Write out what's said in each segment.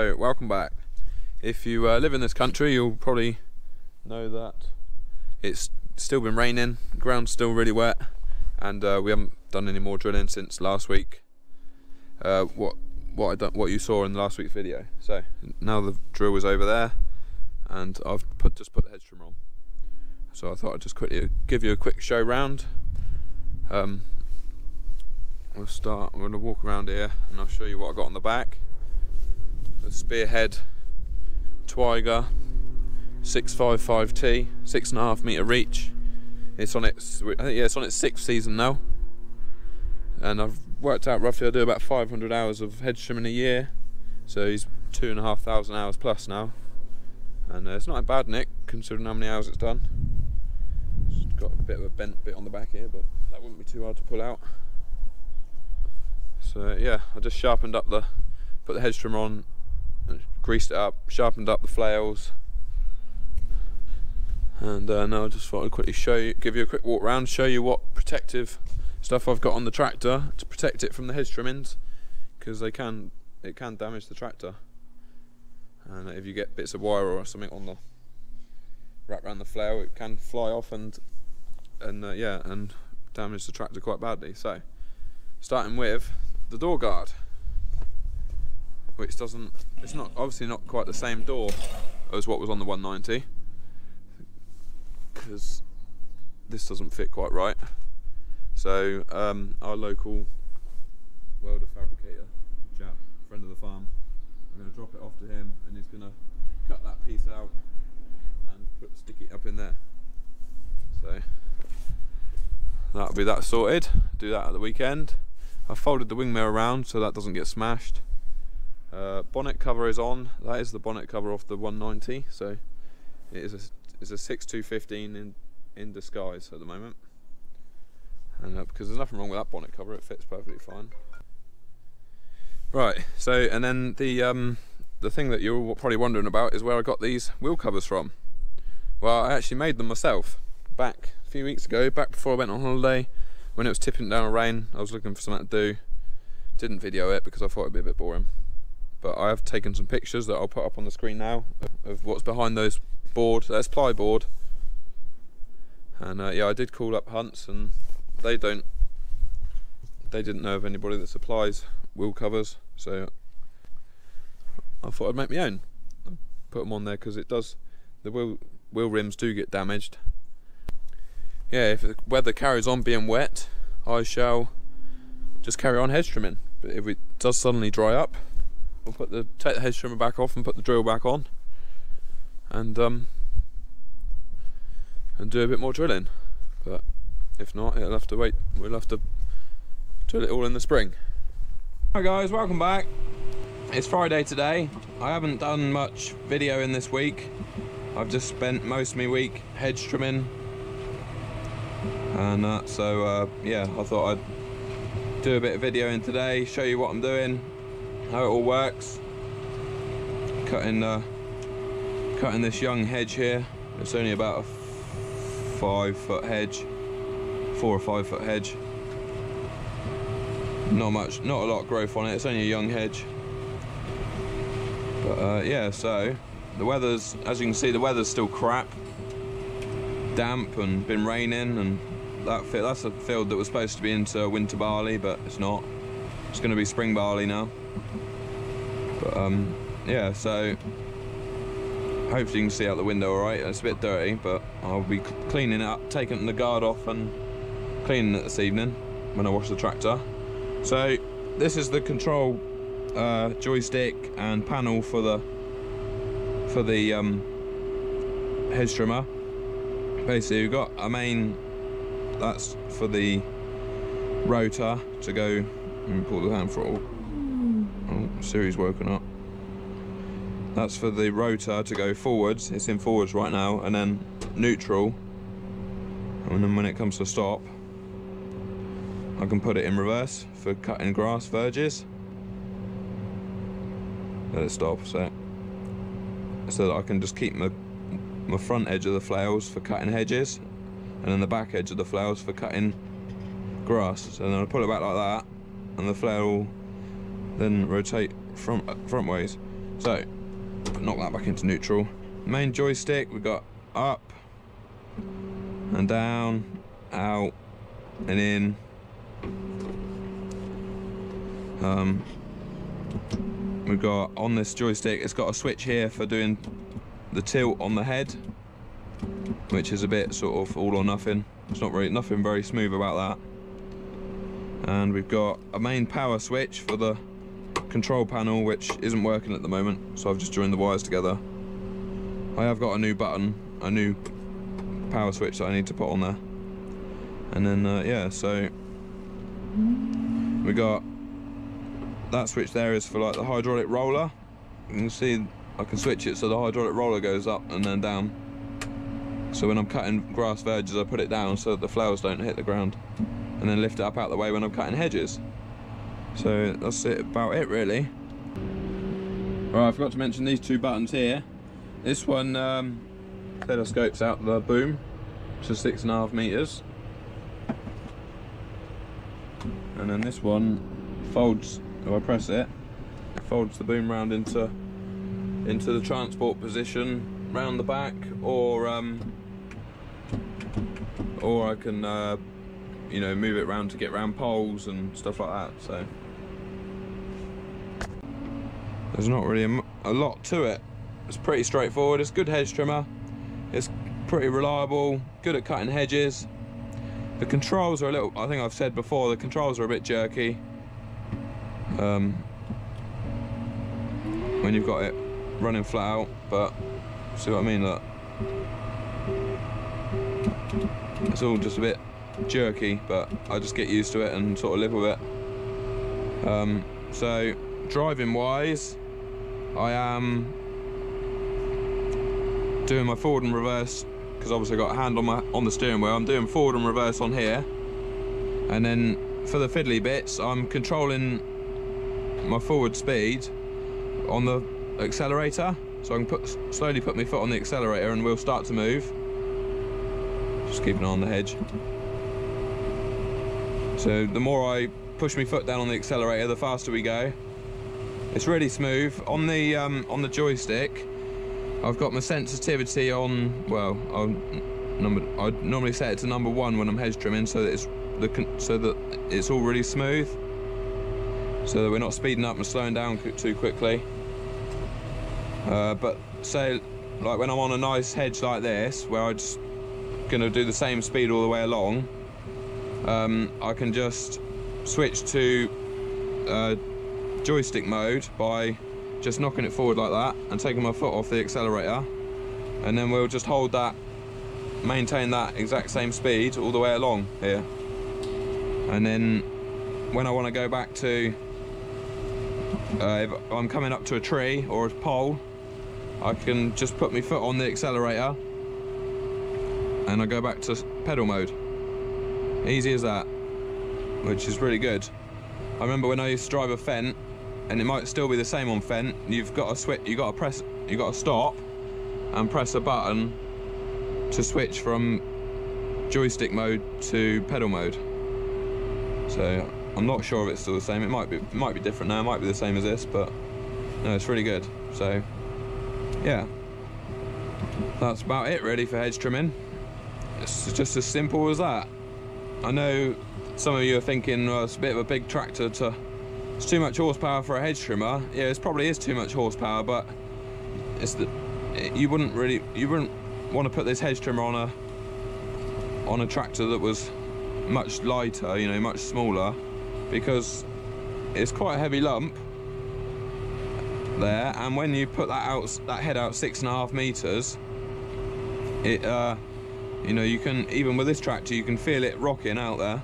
So, welcome back. If you live in this country, you'll probably know that it's still been raining, the ground's still really wet, and we haven't done any more drilling since last week. What you saw in last week's video. So now the drill is over there, and I've just put the hedge trimmer on. So I thought I'd just quickly give you a quick show round. I'm going to walk around here and I'll show you what I got on the back. The Spearhead Twiger 655T, 6.5 metre reach. It's on its, it's on its 6th season now, and I've worked out roughly I do about 500 hours of hedge trimming a year, so he's 2,500 hours plus now, and it's not a bad nick considering how many hours it's done. It's got a bit of a bent bit on the back here, but that wouldn't be too hard to pull out. So yeah, I just sharpened up put the hedge trimmer on, and greased it up, sharpened up the flails, and now I just thought I'd quickly give you a quick walk around, show you what protective stuff I've got on the tractor to protect it from the hedge trimmings, because it can damage the tractor, and if you get bits of wire or something on the wrap around the flail, it can fly off and damage the tractor quite badly. So starting with the door guard, which it's not obviously not quite the same door as what was on the 190, because this doesn't fit quite right. So our local welder fabricator chap, friend of the farm, I'm going to drop it off to him, and he's going to cut that piece out and stick it up in there. So that'll be that sorted. Do that at the weekend. I folded the wing mirror around so that doesn't get smashed. Bonnet cover is on. That is the bonnet cover off the 190. So it is a 6215 in disguise at the moment. And because there's nothing wrong with that bonnet cover, it fits perfectly fine. Right. So and then the thing that you're probably wondering about is where I got these wheel covers from. Well, I actually made them myself back a few weeks ago, back before I went on holiday. When it was tipping down with rain, I was looking for something to do. Didn't video it because I thought it'd be a bit boring. But I have taken some pictures that I'll put up on the screen now of what's behind those board. That's ply board. And yeah, I did call up Hunts, and they didn't know of anybody that supplies wheel covers. So I thought I'd make my own. I put them on there because the wheel rims do get damaged. Yeah, if the weather carries on being wet, I shall just carry on hedge trimming. But if it does suddenly dry up, we'll take the hedge trimmer back off and put the drill back on, and do a bit more drilling. But if not, it'll have to wait. We'll have to drill it all in the spring. Hi guys, welcome back. It's Friday today. I haven't done much video in this week. I've just spent most of my week hedge trimming. And yeah, I thought I'd do a bit of videoing today, show you what I'm doing, how it all works. Cutting this young hedge here. It's only about a 5 foot hedge, 4 or 5 foot hedge. Not a lot of growth on it. It's only a young hedge. But yeah, so the weather's, as you can see, the weather's still crap, damp, and been raining, and that's a field that was supposed to be into winter barley, but it's not. It's going to be spring barley now. But yeah, so hopefully you can see out the window alright. It's a bit dirty, but I'll be cleaning it up, taking the guard off and cleaning it this evening when I wash the tractor. So this is the control joystick and panel for the hedge trimmer. Basically, we've got a main, that's for the rotor to go. Let me pull the hand throttle. Oh, Siri's woken up. That's for the rotor to go forwards. It's in forwards right now, and then neutral. And then when it comes to stop, I can put it in reverse for cutting grass verges. Let it stop so that I can just keep my front edge of the flails for cutting hedges, and then the back edge of the flails for cutting grass. So then I pull it back like that, and the flail will then rotate front ways. So, knock that back into neutral. Main joystick, we've got up and down, out and in. We've got on this joystick, it's got a switch here for doing the tilt on the head, which is a bit sort of all or nothing. It's not really nothing very smooth about that. And we've got a main power switch for the control panel, which isn't working at the moment, so I've just joined the wires together. I have got a new button, a new power switch that I need to put on there. And then yeah, so we got that switch there is for like the hydraulic roller. You can see I can switch it so the hydraulic roller goes up and then down. So when I'm cutting grass verges, I put it down so that the flowers don't hit the ground, and then lift it up out the way when I'm cutting hedges. So that's about it really. Right, I forgot to mention these two buttons here. This one telescopes out the boom to 6.5 meters, and then this one folds. If I press it, it folds the boom round into the transport position round the back, or I can you know, move it round to get round poles and stuff like that. So there's not really a lot to it. It's pretty straightforward. It's a good hedge trimmer. It's pretty reliable, good at cutting hedges. The controls are a little, I think I've said before, the controls are a bit jerky. When you've got it running flat out, but see what I mean? Look, it's all just a bit jerky, but I just get used to it and sort of live with it. So driving wise, I am doing my forward and reverse, because obviously I've got a hand on the steering wheel. I'm doing forward and reverse on here, and then for the fiddly bits, I'm controlling my forward speed on the accelerator, so I can slowly put my foot on the accelerator and we'll start to move. Just keep an eye on the hedge. So the more I push my foot down on the accelerator, the faster we go. It's really smooth. On the joystick, I've got my sensitivity on, well, I normally set it to number 1 when I'm hedge trimming, so that it's all really smooth, so that we're not speeding up and slowing down too quickly. But say, like when I'm on a nice hedge like this, where I'm just gonna do the same speed all the way along, I can just switch to joystick mode by just knocking it forward like that and taking my foot off the accelerator, and then we'll just hold that, maintain that exact same speed all the way along here. And then when I want to go back to, if I'm coming up to a tree or a pole, I can just put my foot on the accelerator and I go back to pedal mode. Easy as that, which is really good. I remember when I used to drive a Fendt, and it might still be the same on Fendt, you've got to switch, you've got to stop and press a button to switch from joystick mode to pedal mode. So I'm not sure if it's still the same. It might be different now. It might be the same as this, but no, it's really good. So yeah, that's about it really for hedge trimming. It's just as simple as that. I know some of you are thinking, well, it's a bit of a big tractor to, it's too much horsepower for a hedge trimmer. Yeah, it probably is too much horsepower, but it's you wouldn't want to put this hedge trimmer on a tractor that was much lighter, you know, much smaller, because it's quite a heavy lump there, and when you put that head out 6.5 meters, it you know, you can, even with this tractor, you can feel it rocking out there.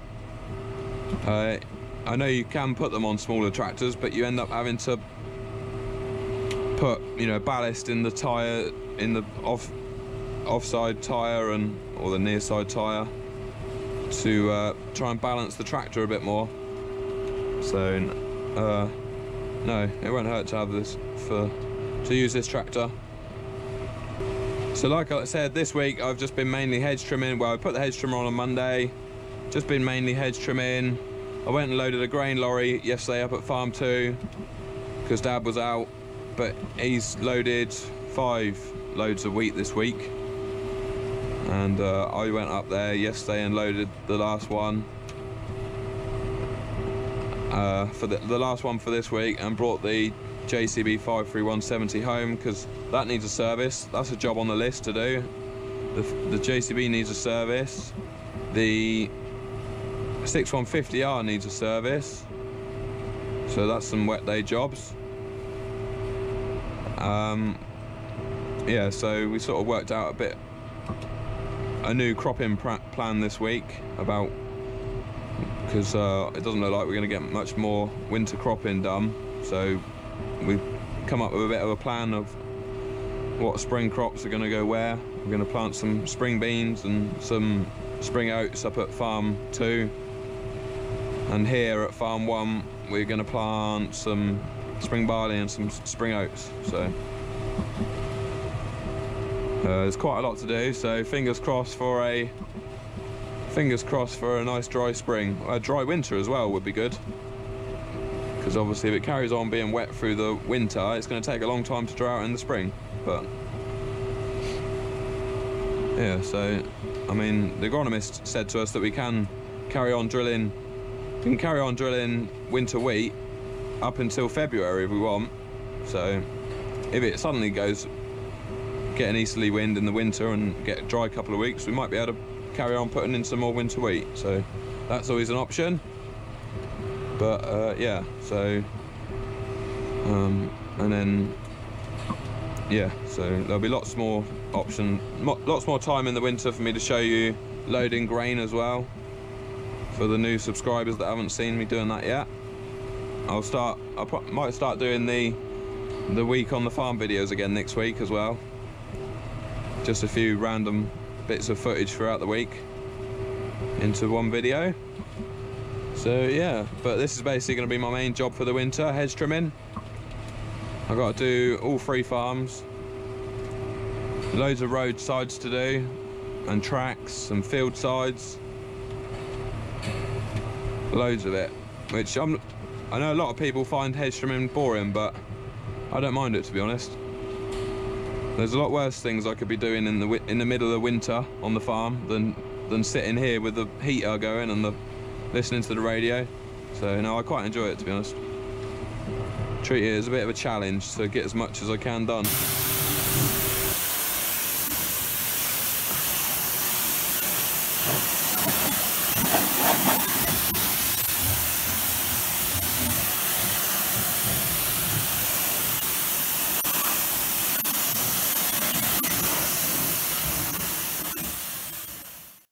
I know you can put them on smaller tractors, but you end up having to put, you know, ballast in the tyre, in the offside tyre or the near side tyre, to try and balance the tractor a bit more. So no, it won't hurt to have this to use this tractor. So like I said, this week I've just been mainly hedge trimming. Well, I put the hedge trimmer on Monday, just been mainly hedge trimming. I went and loaded a grain lorry yesterday up at Farm 2 because Dad was out but he's loaded 5 loads of wheat this week, and I went up there yesterday and loaded the last one for the last one for this week, and brought the JCB 53170 home because that needs a service. That's a job on the list to do. The JCB needs a service. The 6150R needs a service. So that's some wet day jobs. Yeah, so we sort of worked out a new cropping plan this week about, because it doesn't look like we're going to get much more winter cropping done. So we've come up with a bit of a plan of what spring crops are going to go where. We're going to plant some spring beans and some spring oats up at farm 2, and here at farm 1 we're going to plant some spring barley and some spring oats. So there's quite a lot to do, so fingers crossed for a nice dry spring. A dry winter as well would be good, because obviously if it carries on being wet through the winter, it's going to take a long time to dry out in the spring. But yeah, so I mean, the agronomist said to us that we can carry on drilling winter wheat up until February if we want. So if it suddenly goes get an easterly wind in the winter and get a dry couple of weeks, we might be able to carry on putting in some more winter wheat. So that's always an option. But yeah, so and then yeah, so there'll be lots more time in the winter for me to show you loading grain as well, for the new subscribers that haven't seen me doing that yet. I might start doing the week on the farm videos again next week as well. Just a few random bits of footage throughout the week into one video. So yeah, but this is basically going to be my main job for the winter, hedge trimming. I've got to do all 3 farms. Loads of road sides to do, and tracks and field sides. Loads of it, which I know a lot of people find hedge trimming boring, but I don't mind it, to be honest. There's a lot worse things I could be doing in the middle of the winter on the farm than sitting here with the heater going and listening to the radio. So no, I quite enjoy it, to be honest. Treat it as a bit of a challenge to get as much as I can done.